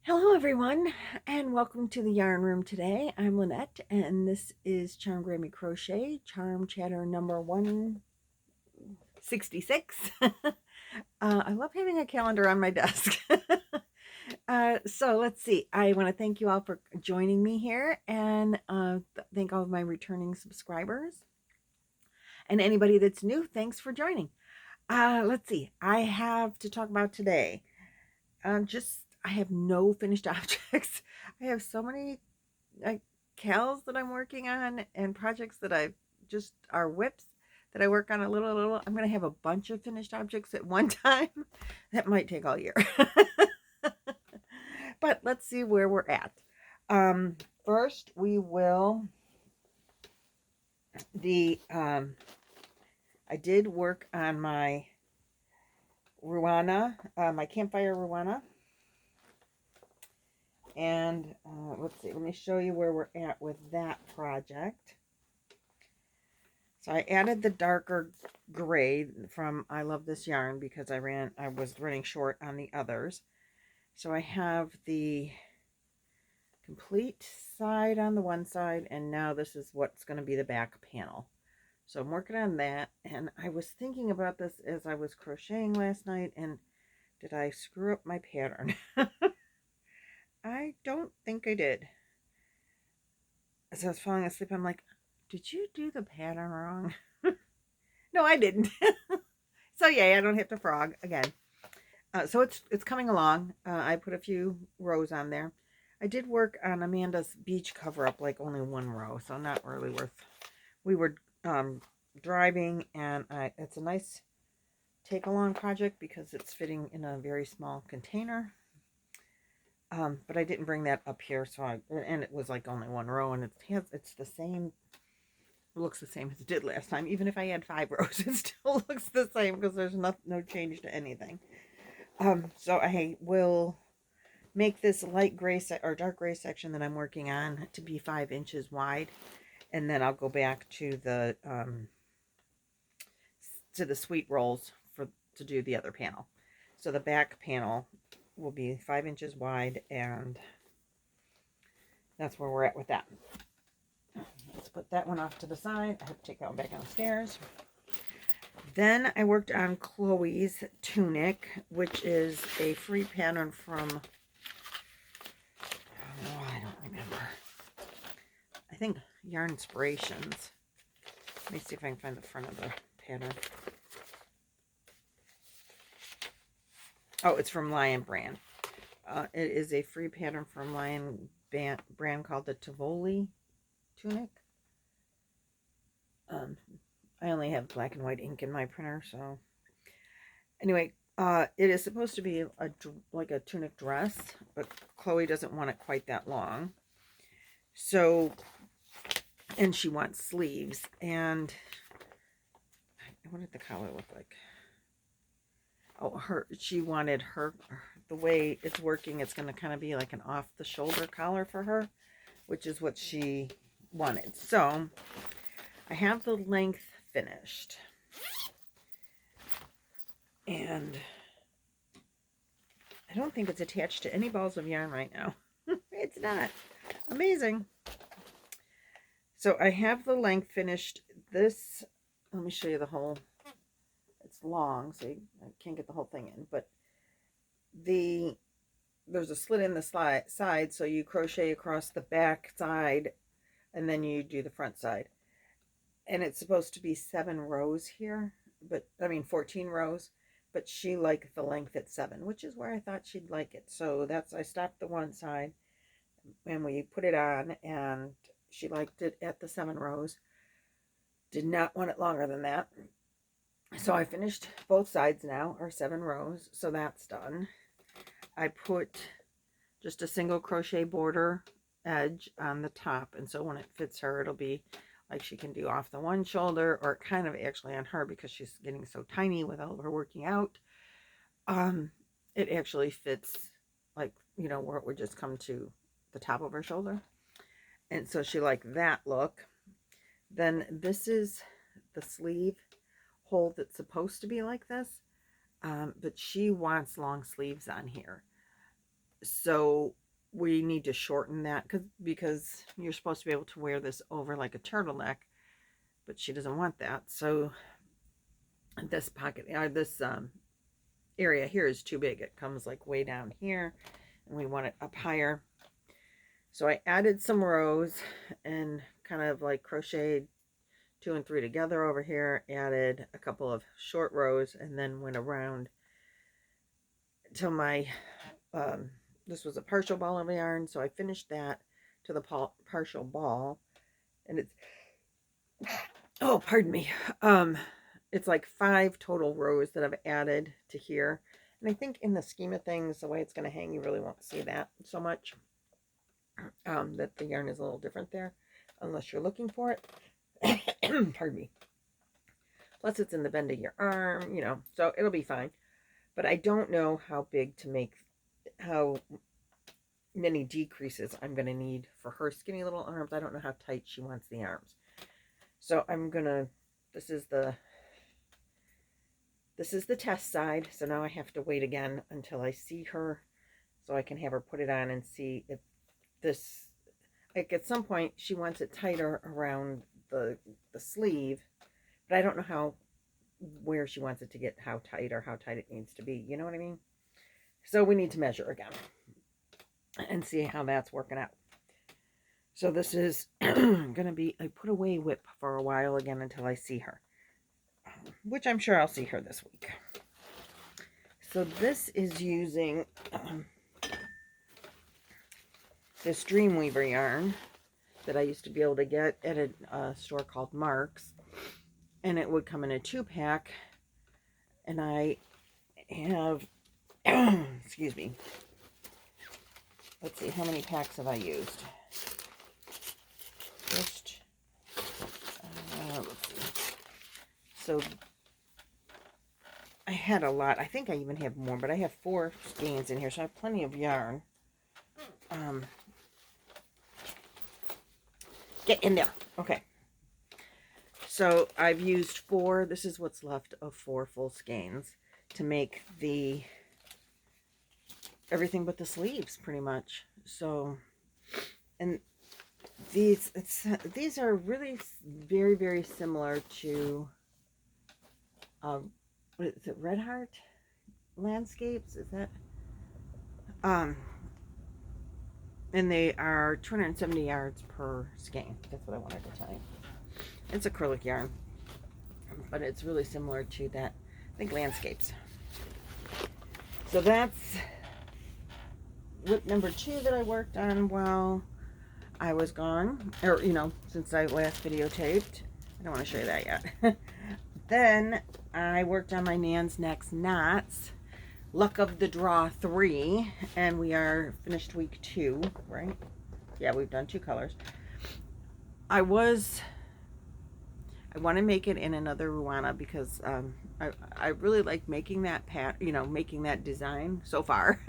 Hello everyone, and welcome to the yarn room today. I'm Lynette, and this is Charm Grammy Crochet, Charm Chatter number 166. I love having a calendar on my desk. So let's see. I want to thank you all for joining me here, and thank all of my returning subscribers. And anybody that's new, thanks for joining. Let's see. I have to talk about today. I have no finished objects. I have so many like CALs that I'm working on and projects that I just are WIPs that I work on a little. I'm going to have a bunch of finished objects at one time. That might take all year. But let's see where we're at. First, we will I did work on my ruana, my Campfire ruana. And let's see, let me show you where we're at with that project. So I added the darker gray from I Love This Yarn because I was running short on the others. So I have the complete side on the one side, and now this is what's going to be the back panel. So I'm working on that, and I was thinking about this as I was crocheting last night, and did I screw up my pattern? I don't think I did. As I was falling asleep, I'm like, did you do the pattern wrong? No, I didn't. So yay, I don't have to frog again. So it's coming along. I put a few rows on there. I did work on Amanda's beach cover up, like only one row, so not really worth. We were driving, and it's a nice take along project because it's fitting in a very small container. But I didn't bring that up here, and it was like only one row, and it's the same. It looks the same as it did last time. Even if I had 5 rows, it still looks the same because there's no change to anything. So I will make this light gray or dark gray section that I'm working on to be 5 inches wide, and then I'll go back to the sweet rolls to do the other panel. So the back panel will be 5 inches wide, and that's where we're at with that. Let's put that one off to the side. I have to take that one back downstairs. Then I worked on Chloe's Tunic, which is a free pattern from, I don't remember. I think Yarn Inspirations. Let me see if I can find the front of the pattern. Oh, it's from Lion Brand. It is a free pattern from Lion Brand called the Tivoli Tunic. I only have black and white ink in my printer, so anyway, it is supposed to be like a tunic dress, but Chloe doesn't want it quite that long. So, and she wants sleeves, and what did the collar look like? Oh, she wanted the way it's working, it's going to kind of be like an off-the-shoulder collar for her, which is what she wanted. So, I have the length finished. And I don't think it's attached to any balls of yarn right now. It's not. Amazing. So I have the length finished. This, let me show you the whole. It's long, so I can't get the whole thing in. But there's a slit in the side, so you crochet across the back side, and then you do the front side. And it's supposed to be 7 rows here, 14 rows, but she liked the length at 7, which is where I thought she'd like it. So I stopped the one side, and we put it on, and she liked it at the 7 rows. Did not want it longer than that. So I finished both sides now, or 7 rows, so that's done. I put just a single crochet border edge on the top, and so when it fits her, it'll be like she can do off the one shoulder, or kind of actually on her because she's getting so tiny with all of her working out. It actually fits like, where it would just come to the top of her shoulder. And so she liked that look. Then this is the sleeve hole that's supposed to be like this. But she wants long sleeves on here. So we need to shorten that because you're supposed to be able to wear this over like a turtleneck, but she doesn't want that. So this pocket, this area here is too big. It comes like way down here, and we want it up higher. So I added some rows and kind of like crocheted 2 and 3 together over here, added a couple of short rows, and then went around till my this was a partial ball of yarn, so I finished that to the partial ball, and it's, oh, pardon me, it's like 5 total rows that I've added to here. And I think in the scheme of things, the way it's going to hang, you really won't see that so much, that the yarn is a little different there, unless you're looking for it. Pardon me. Plus it's in the bend of your arm, you know, so it'll be fine. But I don't know how big to make, how many decreases I'm going to need for her skinny little arms. I don't know how tight she wants the arms. So I'm going to, this is the test side. So now I have to wait again until I see her so I can have her put it on and see if this, like at some point she wants it tighter around the sleeve, but I don't know where she wants it to get, how tight it needs to be. You know what I mean? So we need to measure again and see how that's working out. So this is going to be, I put away WIP for a while again until I see her, which I'm sure I'll see her this week. So this is using this Dreamweaver yarn that I used to be able to get at a store called Mark's, and it would come in a 2-pack, and I have excuse me, let's see, how many packs have I used? Just let's see. So I had a lot. I think I even have more, but I have 4 skeins in here, so I have plenty of yarn. Get in there. Okay. So I've used 4, this is what's left of 4 full skeins to make the everything but the sleeves pretty much. So, and these are really very, very similar to what is it, Red Heart Landscapes, is that and they are 270 yards per skein. That's what I wanted to tell you. It's acrylic yarn, but it's really similar to that, I think, Landscapes. So that's WIP number 2 that I worked on while I was gone, or, you know, since I last videotaped. I don't want to show you that yet. Then I worked on my Nan's Next Knots, Luck of the Draw 3, and we are finished week 2, right? Yeah, we've done 2 colors. I want to make it in another ruana because I really like making that making that design so far.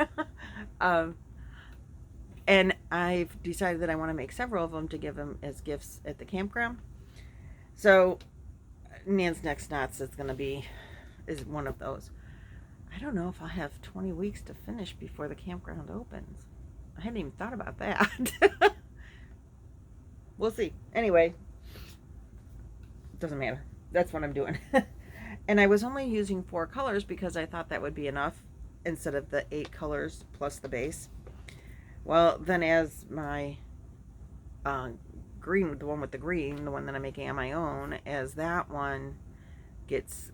And I've decided that I want to make several of them to give them as gifts at the campground. So Nan's Next Knots is one of those. I don't know if I'll have 20 weeks to finish before the campground opens. I hadn't even thought about that. We'll see. Anyway, doesn't matter. That's what I'm doing. And I was only using 4 colors because I thought that would be enough instead of the 8 colors plus the base. Well, then as my green, the one with the green, the one that I'm making on my own, as that one gets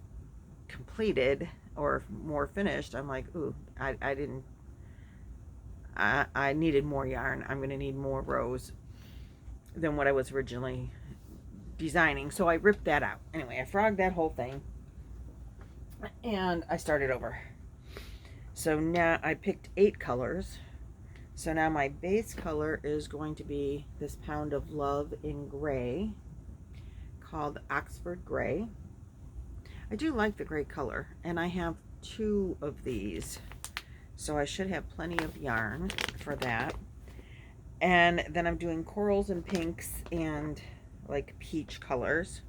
completed or more finished, I'm like, ooh, I needed more yarn. I'm going to need more rows than what I was originally designing. So I ripped that out. Anyway, I frogged that whole thing and I started over. So now I picked 8 colors. So now my base color is going to be this Pound of Love in gray called Oxford Gray. I do like the gray color, and I have 2 of these, so I should have plenty of yarn for that. And then I'm doing corals and pinks and like peach colors,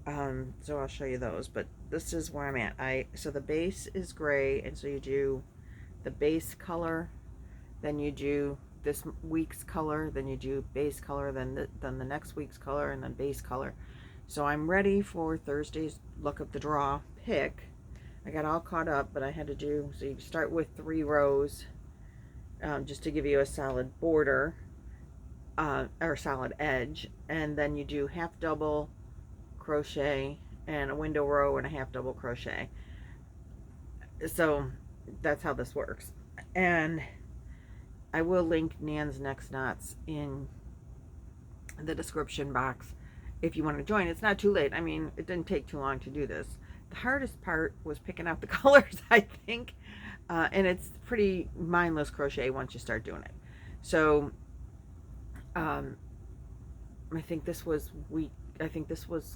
so I'll show you those. But this is where I'm at. So the base is gray, and so you do the base color, then you do this week's color, then you do base color, then the next week's color, and then base color. So I'm ready for Thursday's Look of the Draw pick. I got all caught up, but I had to do, so you start with 3 rows just to give you a solid border or solid edge, and then you do half double crochet and a window row and a half double crochet. So that's how this works. And I will link Nan's Next Knots in the description box if you want to join. It's not too late. I mean, it didn't take too long to do this. The hardest part was picking out the colors, I think. And it's pretty mindless crochet once you start doing it. So I think this was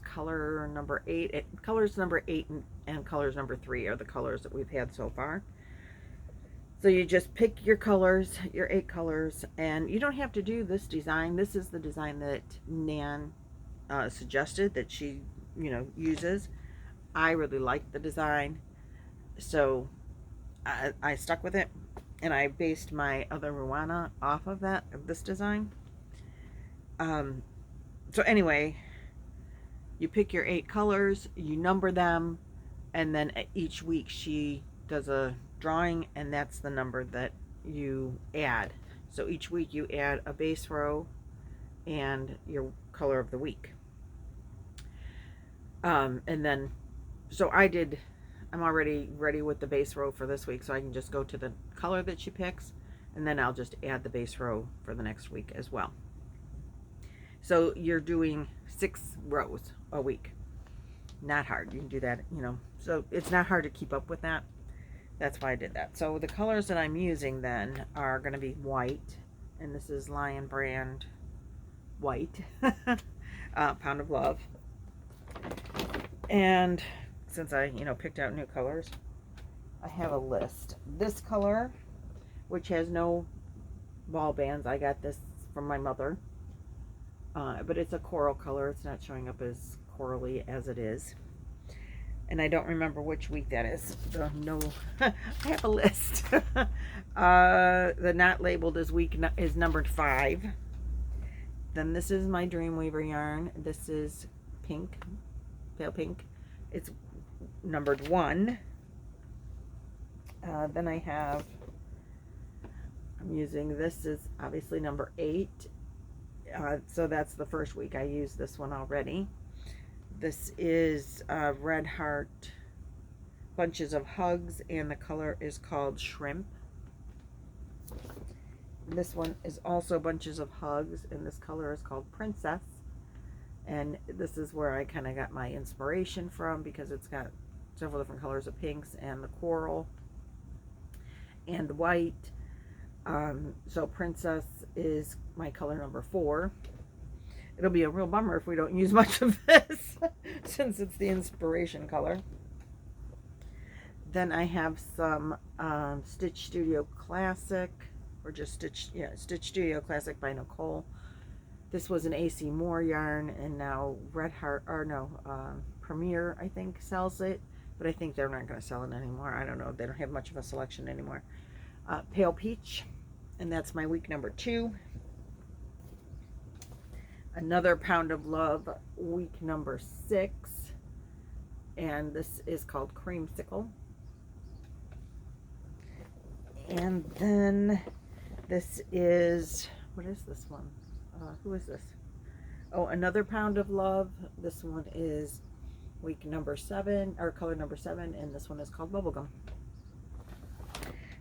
color number 8. Colors number 8 and colors number 3 are the colors that we've had so far. So you just pick your colors, your 8 colors, and you don't have to do this design. This is the design that Nan suggested that she, uses. I really liked the design, so I stuck with it, and I based my other ruana off of this design. So anyway, you pick your 8 colors, you number them, and then each week she does a drawing, and that's the number that you add. So each week you add a base row and your color of the week. And then, so I'm already ready with the base row for this week, so I can just go to the color that she picks, and then I'll just add the base row for the next week as well. So you're doing 6 rows a week. Not hard. You can do that, so it's not hard to keep up with that. That's why I did that. So the colors that I'm using then are going to be white, and this is Lion Brand white, Pound of Love. And since I, picked out new colors, I have a list. This color, which has no ball bands, I got this from my mother, but it's a coral color. It's not showing up as corally as it is. And I don't remember which week that is. So no, I have a list. The not labeled is numbered 5. Then this is my Dreamweaver yarn. This is pink, pale pink. It's numbered 1. Then I'm using, this is obviously number 8. So that's the first week. I used this one already. This is Red Heart Bunches of Hugs, and the color is called Shrimp. This one is also Bunches of Hugs, and this color is called Princess. And this is where I kind of got my inspiration from, because it's got several different colors of pinks and the coral and the white. So Princess is my color number 4. It'll be a real bummer if we don't use much of this since it's the inspiration color. Then I have some Stitch Studio Classic, or just Stitch Studio Classic by Nicole. This was an AC Moore yarn, and now Premier, I think, sells it, but I think they're not going to sell it anymore. I don't know. They don't have much of a selection anymore. Pale Peach, and that's my week number 2. Another Pound of Love, week number 6, and this is called Creamsicle. And then this is, what is this one? Who is this? Oh, another Pound of Love. This one is week number 7, or color number 7, and this one is called Bubblegum.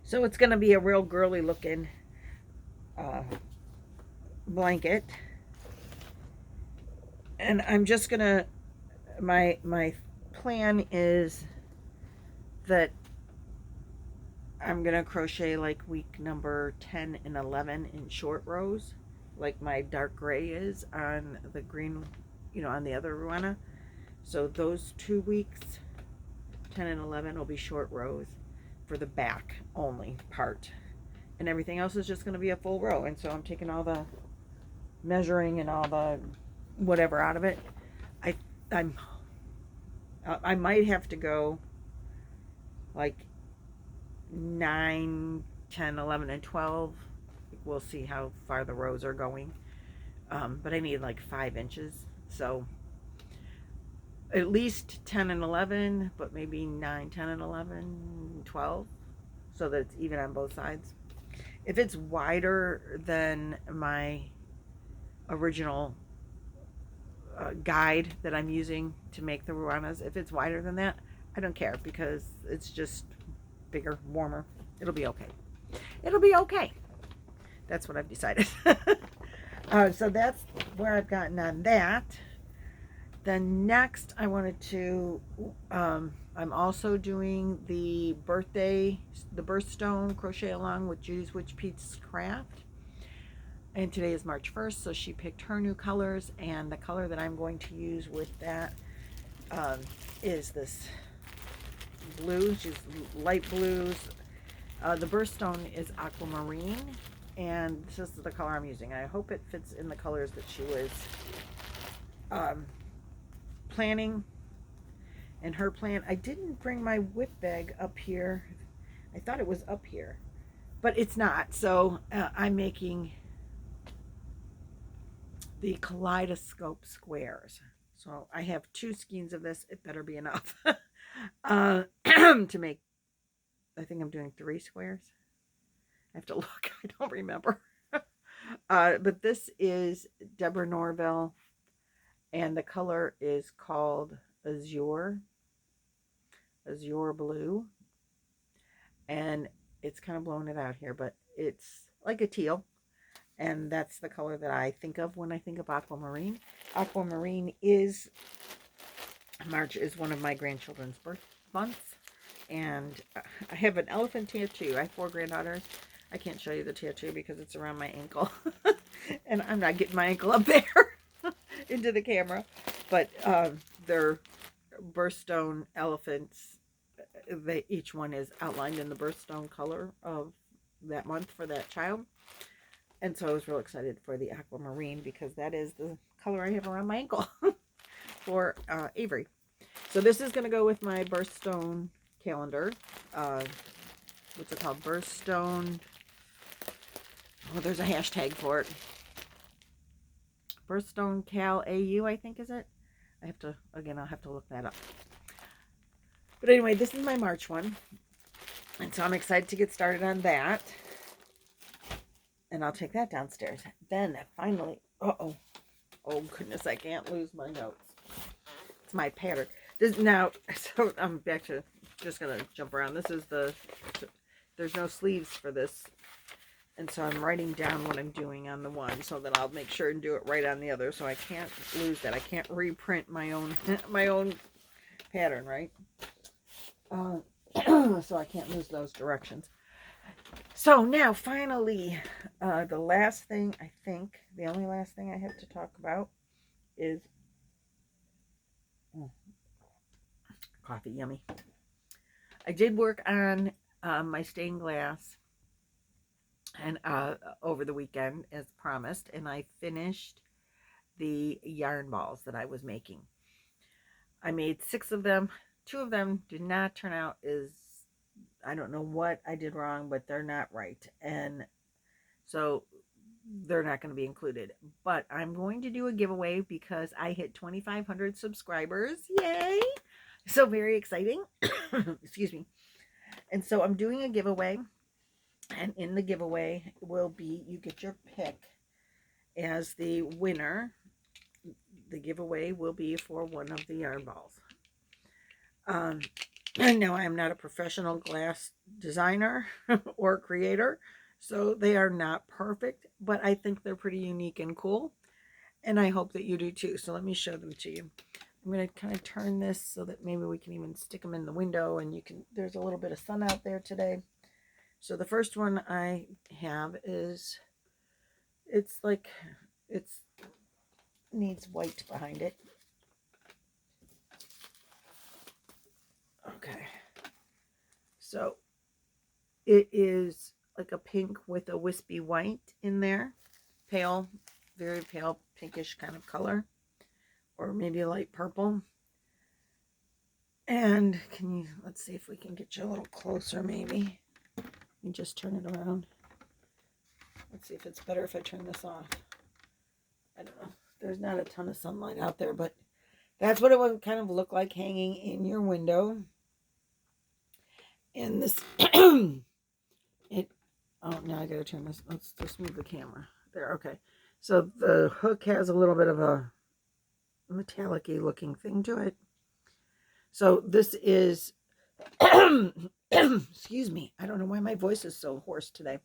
So it's going to be a real girly looking blanket. And I'm just gonna, my plan is that I'm gonna crochet like week number 10 and 11 in short rows, like my dark gray is on the green, on the other ruana. So those 2 weeks, 10 and 11, will be short rows for the back only part, and everything else is just gonna be a full row. And so I'm taking all the measuring and all the whatever out of it. I might have to go like 9, 10, 11, and 12 we'll see how far the rows are going. But I need like 5 inches, so at least 10 and 11, but maybe 9, 10 and 11, 12, so that it's even on both sides. If it's wider than my original guide that I'm using to make the ruanas, if it's wider than that, I don't care, because it's just bigger, warmer. It'll be okay. It'll be okay. That's what I've decided. So that's where I've gotten on that. Then next I wanted to, I'm also doing the Birthstone Crochet Along with Judy's Witch Pete's Craft. And today is March 1st, so she picked her new colors, and the color that I'm going to use with that is this blue. She's light blues. The Birthstone is aquamarine, and this is the color I'm using. I hope it fits in the colors that she was planning in her plan. I didn't bring my WIP bag up here. I thought it was up here, but it's not. So I'm making the kaleidoscope squares. So I have 2 skeins of this. It better be enough to make, I think I'm doing 3 squares. I have to look. I don't remember. But this is Deborah Norville, and the color is called Azure Blue. And it's kind of blowing it out here, but it's like a teal. And that's the color that I think of when I think of aquamarine. Aquamarine is, March is one of my grandchildren's birth months. And I have an elephant tattoo. I have 4 granddaughters. I can't show you the tattoo because it's around my ankle. And I'm not getting my ankle up there into the camera. But they're birthstone elephants. Each one is outlined in the birthstone color of that month for that child. And so I was real excited for the aquamarine because that is the color I have around my ankle for Avery. So this is going to go with my Birthstone calendar. What's it called? Birthstone. Oh, there's a hashtag for it. Birthstone CAL AU, I think, is it? I have to, again, I'll have to look that up. But anyway, this is my March one. And so I'm excited to get started on that. And I'll take that downstairs. Then finally, oh goodness, I can't lose my notes. It's my pattern. This now, so I'm back to, just gonna jump around. This is there's no sleeves for this, and so I'm writing down what I'm doing on the one so that I'll make sure and do it right on the other. So I can't lose that. I can't reprint my own pattern, right? So I can't lose those directions. So now, finally, the last thing, I think, the only last thing I have to talk about is coffee, yummy. I did work on my stained glass and over the weekend, as promised, and I finished the yarn balls that I was making. I made 6 of them. 2 of them did not turn out as, I don't know what I did wrong, but they're not right. And so they're not going to be included. But I'm going to do a giveaway because I hit 2,500 subscribers. Yay! So very exciting. Excuse me. And so I'm doing a giveaway. And in the giveaway will be, you get your pick as the winner. The giveaway will be for one of the yarn balls. No, I am not a professional glass designer or creator, so they are not perfect, but I think they're pretty unique and cool, and I hope that you do too. So let me show them to you. I'm going to kind of turn this so that maybe we can even stick them in the window, and you can, there's a little bit of sun out there today. So the first one I have is, it's like, it's needs white behind it. Okay, so it is like a pink with a wispy white in there, pale, very pale pinkish kind of color, or maybe a light purple. And can you, let's see if we can get you a little closer maybe. You just turn it around. Let's see if it's better if I turn this off. I don't know. There's not a ton of sunlight out there, but that's what it would kind of look like hanging in your window. And this, oh, now I gotta turn this, let's just move the camera. There, okay. So the hook has a little bit of a metallic-y looking thing to it. So this is, excuse me, I don't know why my voice is so hoarse today.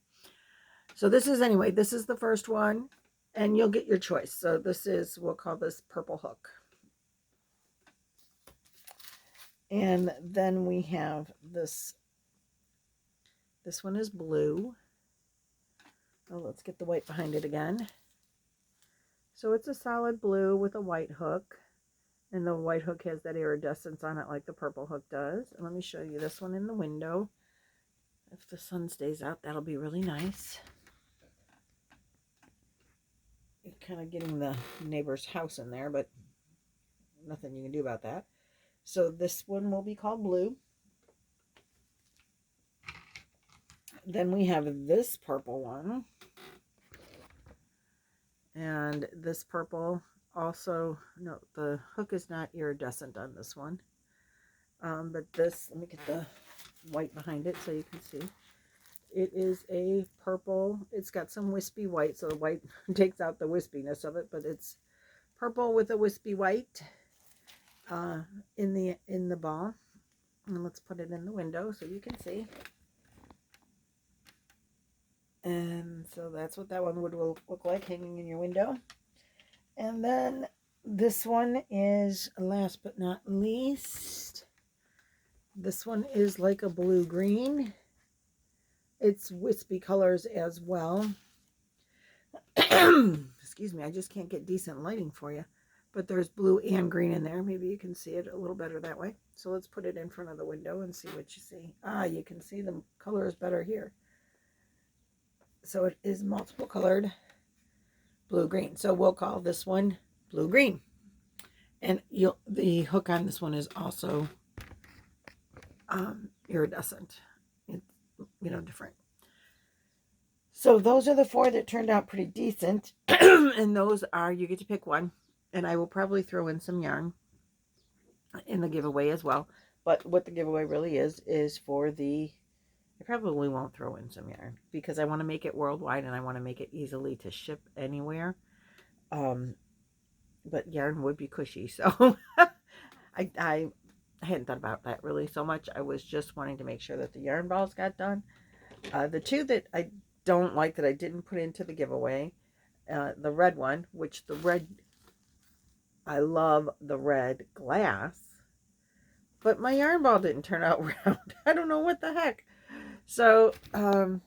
So this is, anyway, this is the first one, and you'll get your choice. So this is, we'll call this purple hook. And then we have this one is blue. Oh, let's get the white behind it again. So it's a solid blue with a white hook. And the white hook has that iridescence on it like the purple hook does. And let me show you this one in the window. If the sun stays out, that'll be really nice. You're kind of getting the neighbor's house in there, but nothing you can do about that. So this one will be called blue. Then we have this purple one. And this purple also, no, the hook is not iridescent on this one. But this, let me get the white behind it so you can see. It is a purple. It's got some wispy white, so the white takes out the wispiness of it, but it's purple with a wispy white in the ball. And let's put it in the window so you can see. And so that's what that one would look like hanging in your window. And then this one is, last but not least, this one is like a blue-green. It's wispy colors as well. Excuse me, I just can't get decent lighting for you. But there's blue and green in there. Maybe you can see it a little better that way. So let's put it in front of the window and see what you see. Ah, you can see the colors better here. So it is multiple colored blue-green. So we'll call this one blue-green. And the hook on this one is also iridescent. It's, different. So those are the 4 that turned out pretty decent. And those are, you get to pick one. And I will probably throw in some yarn in the giveaway as well. But what the giveaway really is for the, I probably won't throw in some yarn because I want to make it worldwide and I want to make it easily to ship anywhere. But yarn would be cushy. So I hadn't thought about that really so much. I was just wanting to make sure that the yarn balls got done. The 2 that I don't like that I didn't put into the giveaway, the red one, which the red, I love the red glass, but my yarn ball didn't turn out round. I don't know what the heck. So, so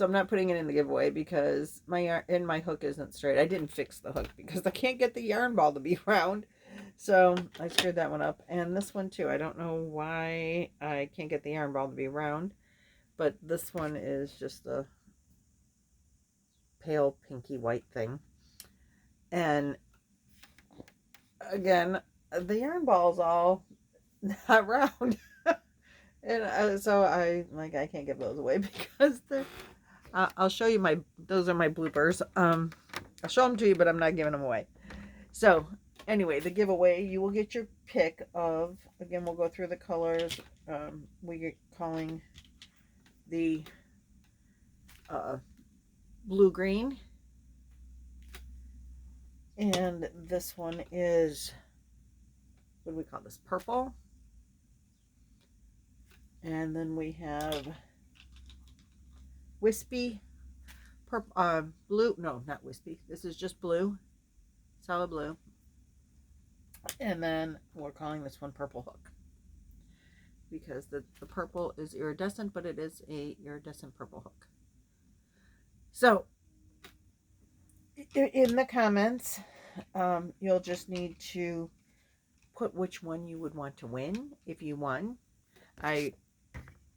I'm not putting it in the giveaway because my yarn and my hook isn't straight. I didn't fix the hook because I can't get the yarn ball to be round. So I screwed that one up. And this one too. I don't know why I can't get the yarn ball to be round. But this one is just a pale pinky white thing. And again, the yarn ball's all not round. And so I can't give those away because they're, I'll show you those are my bloopers. I'll show them to you, but I'm not giving them away. So anyway, the giveaway, you will get your pick of, again, we'll go through the colors. We're calling the blue-green. And this one is, what do we call this? Purple. And then we have wispy, purple, blue. No, not wispy. This is just blue, solid blue. And then we're calling this one purple hook because the purple is iridescent, but it is a iridescent purple hook. So in the comments, you'll just need to put which one you would want to win if you won.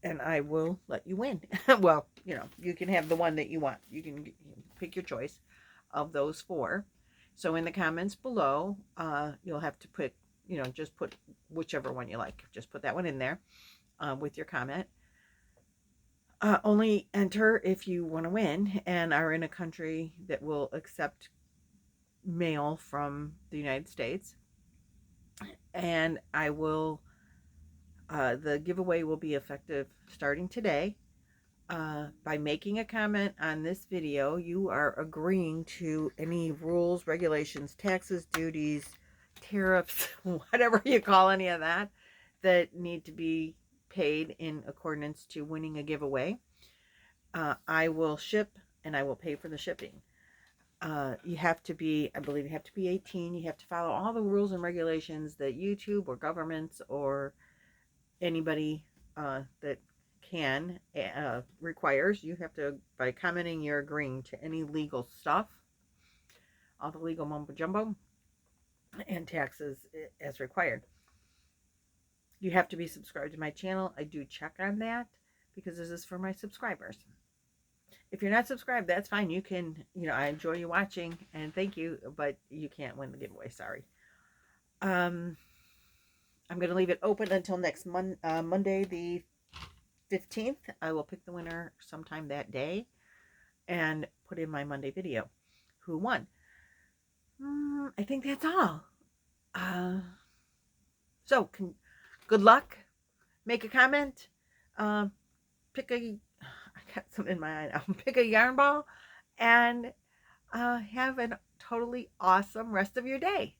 And I will let you win. Well, you can have the one that you want. You can pick your choice of those 4. So in the comments below, you'll have to put, just put whichever one you like. Just put that one in there with your comment. Only enter if you want to win and are in a country that will accept mail from the United States. And I will, the giveaway will be effective starting today. By making a comment on this video, you are agreeing to any rules, regulations, taxes, duties, tariffs, whatever you call any of that, that need to be paid in accordance to winning a giveaway. I will ship and I will pay for the shipping. You have to be, I believe you have to be 18. You have to follow all the rules and regulations that YouTube or governments or anybody that can requires. You have to, by commenting, you're agreeing to any legal stuff, all the legal mumbo jumbo, and taxes as required. You have to be subscribed to my channel. I do check on that because this is for my subscribers. If you're not subscribed, that's fine. You can, I enjoy you watching and thank you, but you can't win the giveaway. Sorry. I'm going to leave it open until next Monday, the 15th. I will pick the winner sometime that day and put in my Monday video who won. I think that's all. So good luck. Make a comment. Pick a, I got something in my eye now. Pick a yarn ball and have a totally awesome rest of your day.